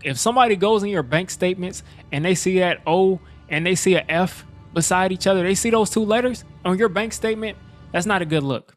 If somebody goes in your bank statements and they see that O and they see an F beside each other, they see those two letters on your bank statement, that's not a good look.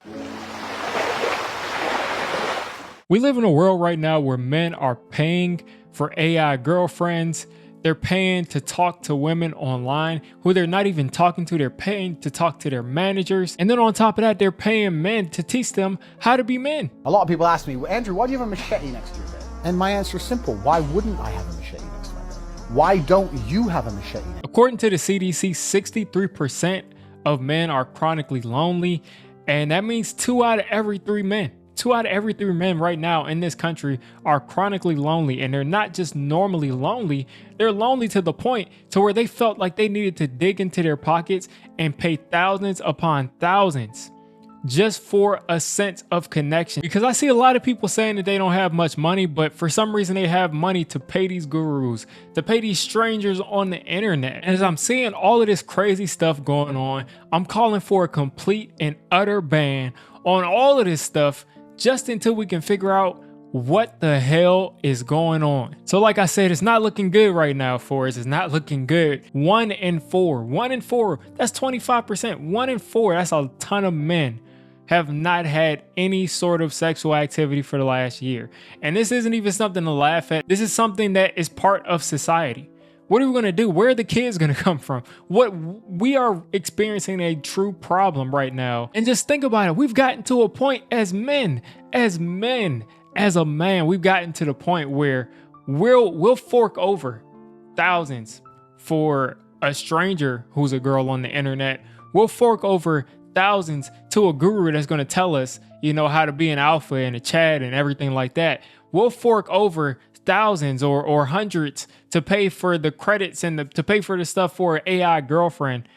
We live in a world right now where men are paying for AI girlfriends. They're paying to talk to women online who they're not even talking to. They're paying to talk to their managers. And then on top of that, they're paying men to teach them how to be men. A lot of people ask me, Andrew, why do you have a machete next to your bed? And my answer is simple. Why wouldn't I have a machete next to my bed? Why don't you have a machete? According to the CDC, 63% of men are chronically lonely. And that means 2 out of every 3 men. 2 out of every 3 men right now in this country are chronically lonely, and they're not just normally lonely, they're lonely to the point to where they felt like they needed to dig into their pockets and pay thousands upon thousands just for a sense of connection. Because I see a lot of people saying that they don't have much money, but for some reason they have money to pay these gurus, to pay these strangers on the internet. And as I'm seeing all of this crazy stuff going on, I'm calling for a complete and utter ban on all of this stuff, just until we can figure out what the hell is going on. So like I said, it's not looking good right now for us. It's not looking good. 1 in 4, that's 25%. 1 in 4, that's a ton of men have not had any sort of sexual activity for the last year. And this isn't even something to laugh at. This is something that is part of society. What are we going to do? Where are the kids going to come from? We are experiencing a true problem right now. And just think about it. We've gotten to a point as a man, we've gotten to the point where we'll fork over thousands for a stranger who's a girl on the internet. We'll fork over thousands to a guru that's going to tell us, how to be an alpha and a chat and everything like that. We'll fork over thousands or hundreds to pay for the credits and to pay for the stuff for an AI girlfriend.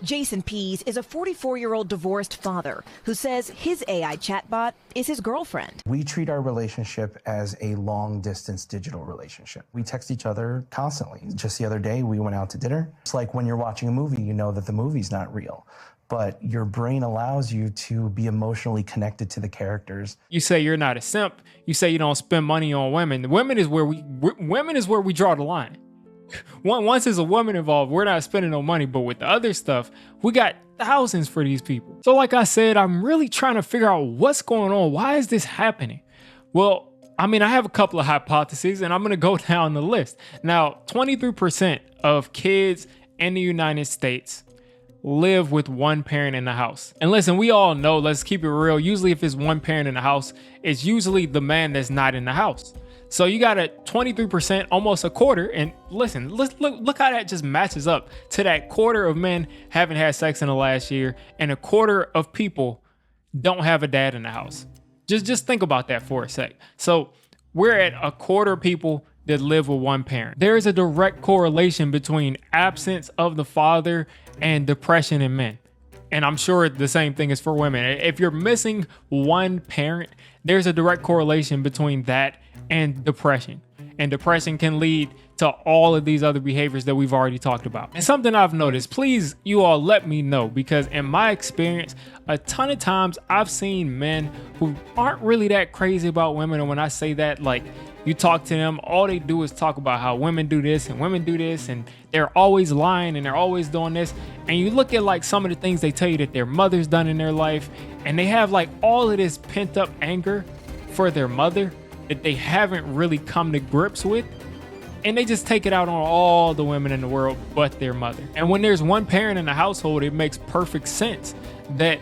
Jason Pease is a 44-year-old divorced father who says his AI chatbot is his girlfriend. We treat our relationship as a long-distance digital relationship. We text each other constantly. Just the other day, we went out to dinner. It's like when you're watching a movie, you know that the movie's not real, but your brain allows you to be emotionally connected to the characters. You say you're not a simp. You say you don't spend money on women. Women is where we draw the line. Once there's a woman involved, we're not spending no money. But with the other stuff, we got thousands for these people. So like I said, I'm really trying to figure out what's going on. Why is this happening? Well, I have a couple of hypotheses, and I'm going to go down the list. Now, 23% of kids in the United States live with one parent in the house. And listen, we all know, let's keep it real. Usually if it's one parent in the house, it's usually the man that's not in the house. So you got a 23%, almost a quarter. And listen, look how that just matches up to that quarter of men haven't had sex in the last year, and a quarter of people don't have a dad in the house. Just think about that for a sec. So we're at a quarter of people that live with one parent. There is a direct correlation between absence of the father and depression in men. And I'm sure the same thing is for women. If you're missing one parent, there's a direct correlation between that and depression. And depression can lead to all of these other behaviors that we've already talked about. And something I've noticed, please, you all let me know, because in my experience, a ton of times I've seen men who aren't really that crazy about women. And when I say that, like, you talk to them, all they do is talk about how women do this and women do this, and they're always lying and they're always doing this. And you look at like some of the things they tell you that their mother's done in their life, and they have like all of this pent up anger for their mother that they haven't really come to grips with. And they just take it out on all the women in the world but their mother. And when there's one parent in the household, it makes perfect sense that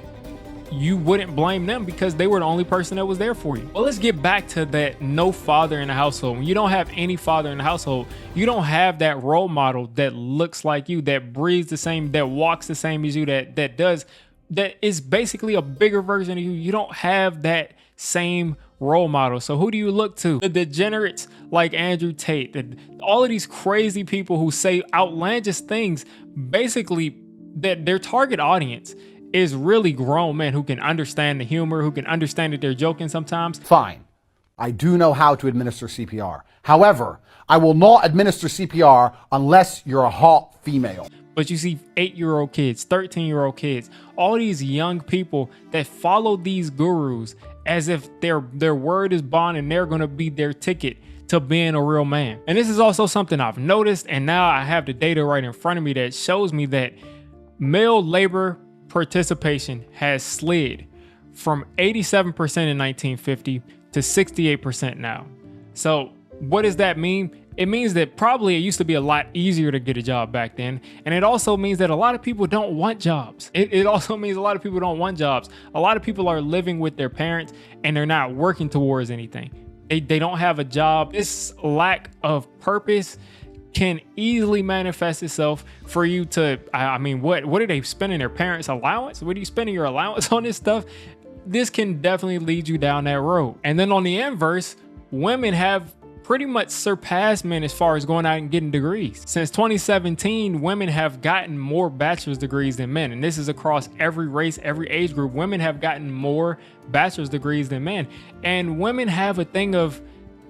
you wouldn't blame them because they were the only person that was there for you. Well, let's get back to that no father in the household. When you don't have any father in the household, you don't have that role model that looks like you, that breathes the same, that walks the same as you, that is basically a bigger version of you. You don't have that same role model. So who do you look to? The degenerates like Andrew Tate, all of these crazy people who say outlandish things, basically that their target audience is really grown men who can understand the humor, who can understand that they're joking sometimes. Fine. I do know how to administer CPR. However, I will not administer CPR unless you're a hot female. But you see 8-year-old kids, 13-year-old kids, all these young people that follow these gurus as if their word is bond and they're going to be their ticket to being a real man. And this is also something I've noticed, and now I have the data right in front of me that shows me that male labor participation has slid from 87% in 1950 to 68% now. So what does that mean? It means that probably it used to be a lot easier to get a job back then. And it also means that a lot of people don't want jobs. It also means a lot of people don't want jobs. A lot of people are living with their parents and they're not working towards anything. They don't have a job. This lack of purpose can easily manifest itself for you to, I mean, what are they spending their parents' allowance? What are you spending your allowance on this stuff? This can definitely lead you down that road. And then on the inverse, women have pretty much surpassed men as far as going out and getting degrees. Since 2017, women have gotten more bachelor's degrees than men. And this is across every race, every age group. Women have gotten more bachelor's degrees than men. And women have a thing of,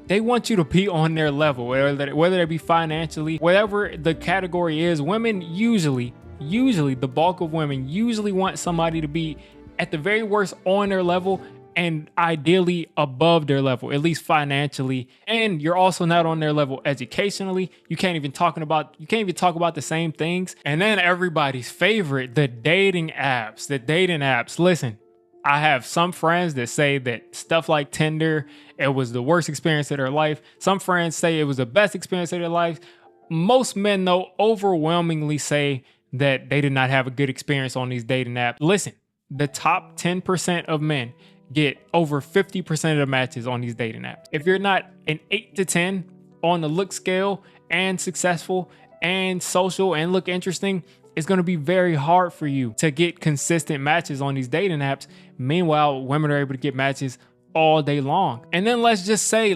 they want you to be on their level, whether it be financially, whatever the category is. Women usually the bulk of women usually want somebody to be at the very worst on their level, and ideally above their level, at least financially. And you're also not on their level educationally. You can't even talk about the same things. And then everybody's favorite, the dating apps. Listen, I have some friends that say that stuff like Tinder, it was the worst experience of their life. Some friends say it was the best experience of their life. Most men, though, overwhelmingly say that they did not have a good experience on these dating apps. Listen, the top 10% of men get over 50% of the matches on these dating apps. If you're not an 8 to 10 on the look scale and successful and social and look interesting, it's going to be very hard for you to get consistent matches on these dating apps. Meanwhile, women are able to get matches all day long. And then let's just say,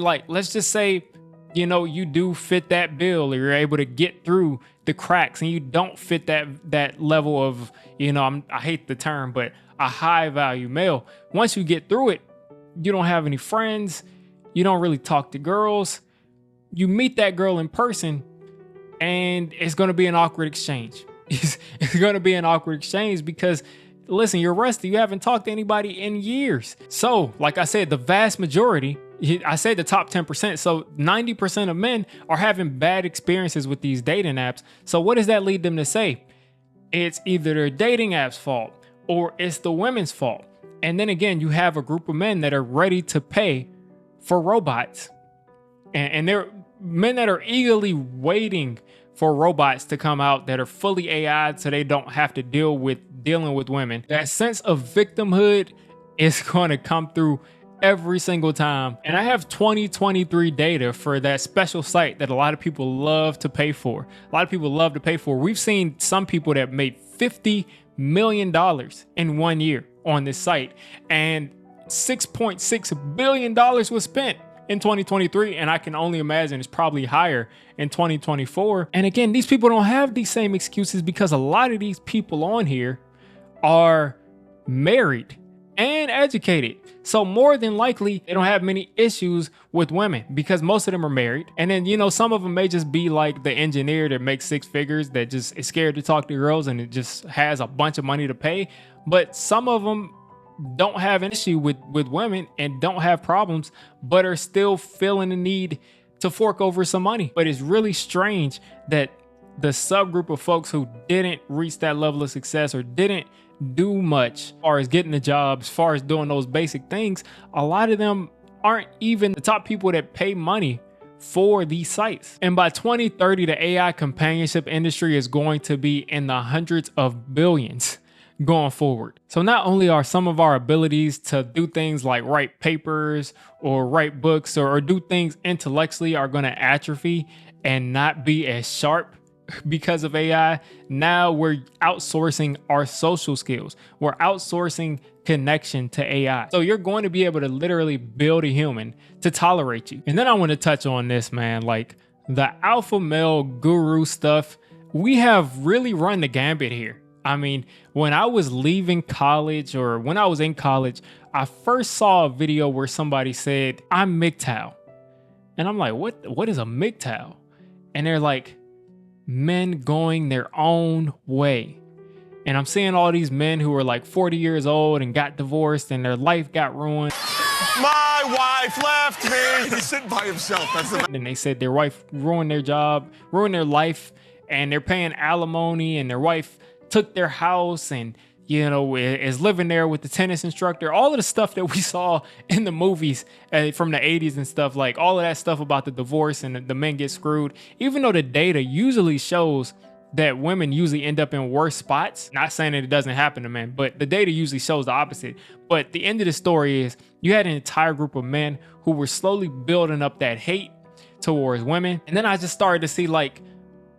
you know, you do fit that bill, or you're able to get through the cracks, and you don't fit that level of, you know, I hate the term, but a high value male. Once you get through it, you don't have any friends. You don't really talk to girls. You meet that girl in person and it's going to be an awkward exchange. It's going to be an awkward exchange because, listen, you're rusty. You haven't talked to anybody in years. So, like I said, the vast majority, I said the top 10%. So 90% of men are having bad experiences with these dating apps. So what does that lead them to say? It's either their dating app's fault or it's the women's fault. And then again, you have a group of men that are ready to pay for robots. And they're men that are eagerly waiting for robots to come out that are fully AI so they don't have to dealing with women. That sense of victimhood is going to come through every single time. And I have 2023 data for that special site that a lot of people love to pay for. We've seen some people that made $50 million in 1 year on this site, and $6.6 billion was spent in 2023, and I can only imagine it's probably higher in 2024. And again, these people don't have these same excuses because a lot of these people on here are married and educated. So more than likely, they don't have many issues with women because most of them are married. And then, you know, some of them may just be like the engineer that makes six figures that just is scared to talk to girls and it just has a bunch of money to pay. But some of them don't have an issue with women and don't have problems, but are still feeling the need to fork over some money. But it's really strange that the subgroup of folks who didn't reach that level of success or didn't do much as far as getting a job, as far as doing those basic things, a lot of them aren't even the top people that pay money for these sites. And by 2030, the AI companionship industry is going to be in the hundreds of billions going forward. So not only are some of our abilities to do things like write papers or write books or do things intellectually are going to atrophy and not be as sharp because of AI, now we're outsourcing our social skills. We're outsourcing connection to AI. So you're going to be able to literally build a human to tolerate you. And then I want to touch on this, man, like the alpha male guru stuff. We have really run the gambit here. I mean, when I was leaving college or when I was in college, I first saw a video where somebody said, "I'm MGTOW." And I'm like, what is a MGTOW? And they're like, men going their own way. And I'm seeing all these men who are like 40 years old and got divorced and their life got ruined. My wife left me. He's sitting by himself. That's the And they said their wife ruined their job, ruined their life, and they're paying alimony, and their wife took their house and, you know, is living there with the tennis instructor. All of the stuff that we saw in the movies from the 80s and stuff, like all of that stuff about the divorce and the men get screwed, even though the data usually shows that women usually end up in worse spots. Not saying that it doesn't happen to men, but the data usually shows the opposite. But the end of the story is you had an entire group of men who were slowly building up that hate towards women. And then I just started to see like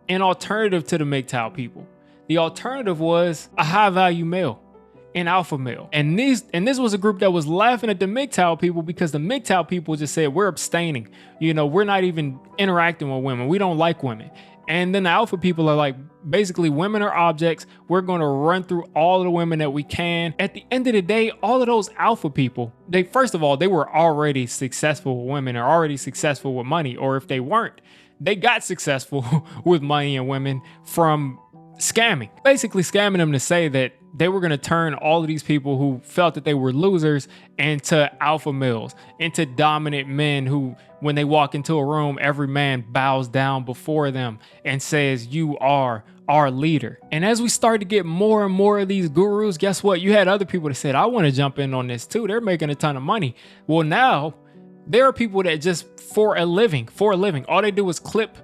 an alternative to the MGTOW people. The alternative was a high value male, an alpha male. And this was a group that was laughing at the MGTOW people because the MGTOW people just said, we're abstaining. You know, we're not even interacting with women. We don't like women. And then the alpha people are like, basically, women are objects. We're going to run through all of the women that we can. At the end of the day, all of those alpha people, first of all, they were already successful with women or already successful with money. Or if they weren't, they got successful with money and women from scamming. Basically scamming them to say that they were going to turn all of these people who felt that they were losers into alpha males, into dominant men who, when they walk into a room, every man bows down before them and says, you are our leader. And as we started to get more and more of these gurus, guess what? You had other people that said, I want to jump in on this too. They're making a ton of money. Well, now there are people that just for a living, all they do is clip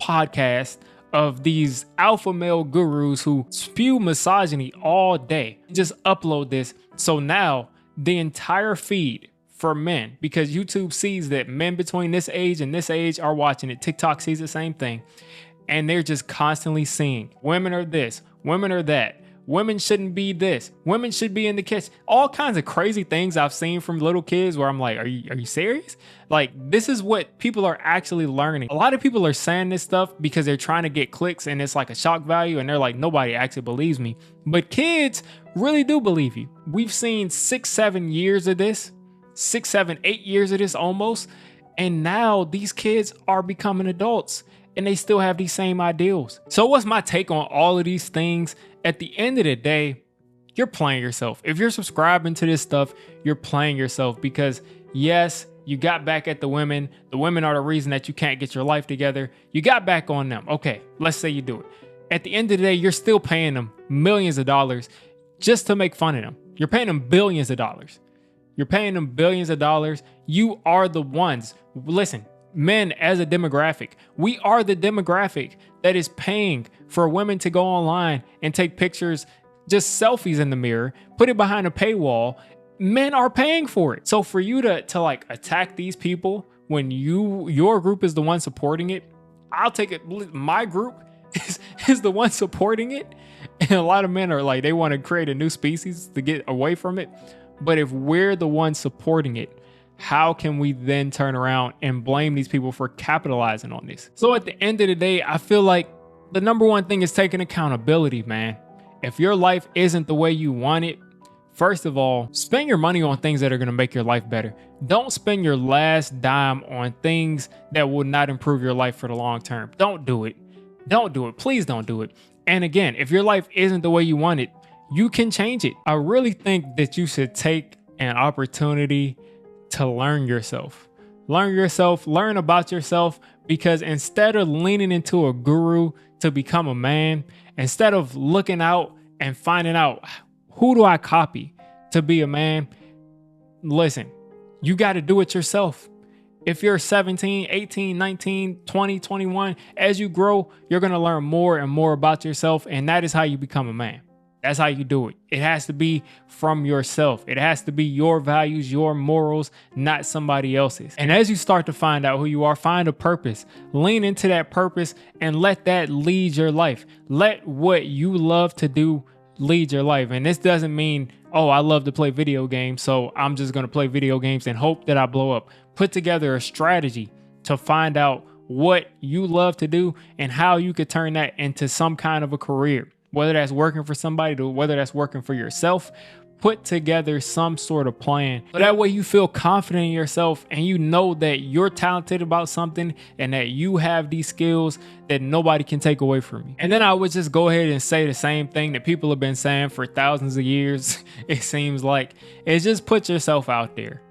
podcasts of these alpha male gurus who spew misogyny all day. Just upload this. So now the entire feed for men, because YouTube sees that men between this age and this age are watching it. TikTok sees the same thing. And they're just constantly seeing women are this, women are that. Women shouldn't be this. Women should be in the kitchen. All kinds of crazy things I've seen from little kids where I'm like, are you serious? Like, this is what people are actually learning. A lot of people are saying this stuff because they're trying to get clicks and it's like a shock value and they're like, nobody actually believes me. But kids really do believe you. We've seen 6, 7 years of this, 6, 7, 8 years of this almost. And now these kids are becoming adults and they still have these same ideals. So what's my take on all of these things? At the end of the day, you're playing yourself. If you're subscribing to this stuff, you're playing yourself because yes, you got back at the women. The women are the reason that you can't get your life together. You got back on them. Okay, let's say you do it. At the end of the day, you're still paying them millions of dollars just to make fun of them. You're paying them billions of dollars. You're paying them billions of dollars. You are the ones. Listen, men as a demographic, we are the demographic that is paying for women to go online and take pictures, just selfies in the mirror, put it behind a paywall. Men are paying for it. So for you to like attack these people when your group is the one supporting it, I'll take it. My group is the one supporting it. And a lot of men are like, they want to create a new species to get away from it. But if we're the ones supporting it, how can we then turn around and blame these people for capitalizing on this? So at the end of the day, I feel like the number one thing is taking accountability, man. If your life isn't the way you want it, first of all, spend your money on things that are going to make your life better. Don't spend your last dime on things that will not improve your life for the long term. Don't do it. Don't do it. Please don't do it. And again, if your life isn't the way you want it, you can change it. I really think that you should take an opportunity to learn yourself. Learn about yourself, because instead of leaning into a guru to become a man, instead of looking out and finding out who do I copy to be a man, listen, you got to do it yourself. If you're 17, 18, 19, 20, 21, as you grow, you're going to learn more and more about yourself. And that is how you become a man. That's how you do it. It has to be from yourself. It has to be your values, your morals, not somebody else's. And as you start to find out who you are, find a purpose. Lean into that purpose and let that lead your life. Let what you love to do lead your life. And this doesn't mean, oh, I love to play video games, so I'm just going to play video games and hope that I blow up. Put together a strategy to find out what you love to do and how you could turn that into some kind of a career. Whether that's working for somebody, whether that's working for yourself, put together some sort of plan. So that way you feel confident in yourself and you know that you're talented about something and that you have these skills that nobody can take away from you. And then I would just go ahead and say the same thing that people have been saying for thousands of years. It seems like it's just put yourself out there.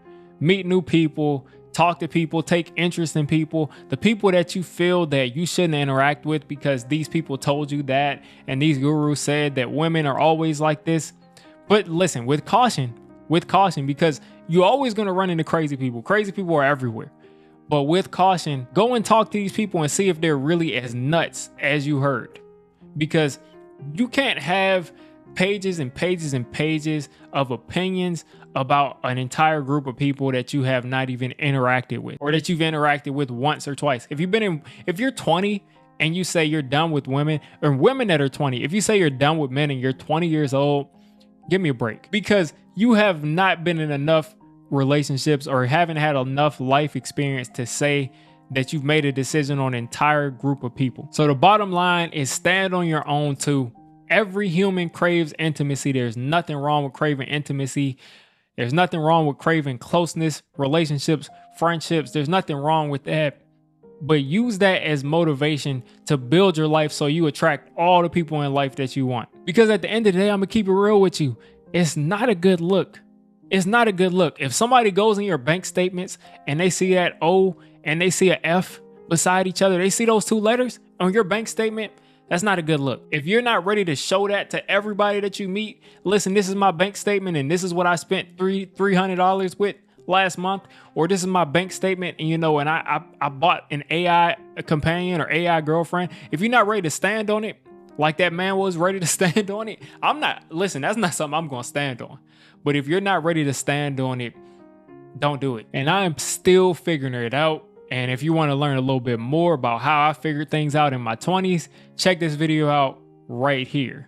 meet new people, talk to people, take interest in people, the people that you feel that you shouldn't interact with because these people told you that and these gurus said that women are always like this. But listen, with caution, because you're always going to run into crazy people. Crazy people are everywhere. But with caution, go and talk to these people and see if they're really as nuts as you heard. Because you can't have pages and pages and pages of opinions about an entire group of people that you have not even interacted with, or that you've interacted with once or twice. If you're 20 and you say you're done with women, or women that are 20, if you say you're done with men and you're 20 years old, give me a break, because you have not been in enough relationships or haven't had enough life experience to say that you've made a decision on an entire group of people. So the bottom line is stand on your own too. Every human craves intimacy. There's nothing wrong with craving intimacy. There's nothing wrong with craving closeness, relationships, friendships. There's nothing wrong with that. But use that as motivation to build your life so you attract all the people in life that you want. Because at the end of the day, I'm going to keep it real with you. It's not a good look. It's not a good look. If somebody goes in your bank statements and they see that O and they see an F beside each other, they see those two letters on your bank statement, that's not a good look. If you're not ready to show that to everybody that you meet, listen, this is my bank statement and this is what I spent $300 with last month, or this is my bank statement and and I bought an AI companion or AI girlfriend. If you're not ready to stand on it like that man was ready to stand on it, that's not something I'm going to stand on. But if you're not ready to stand on it, don't do it. And I am still figuring it out. And if you want to learn a little bit more about how I figured things out in my 20s, check this video out right here.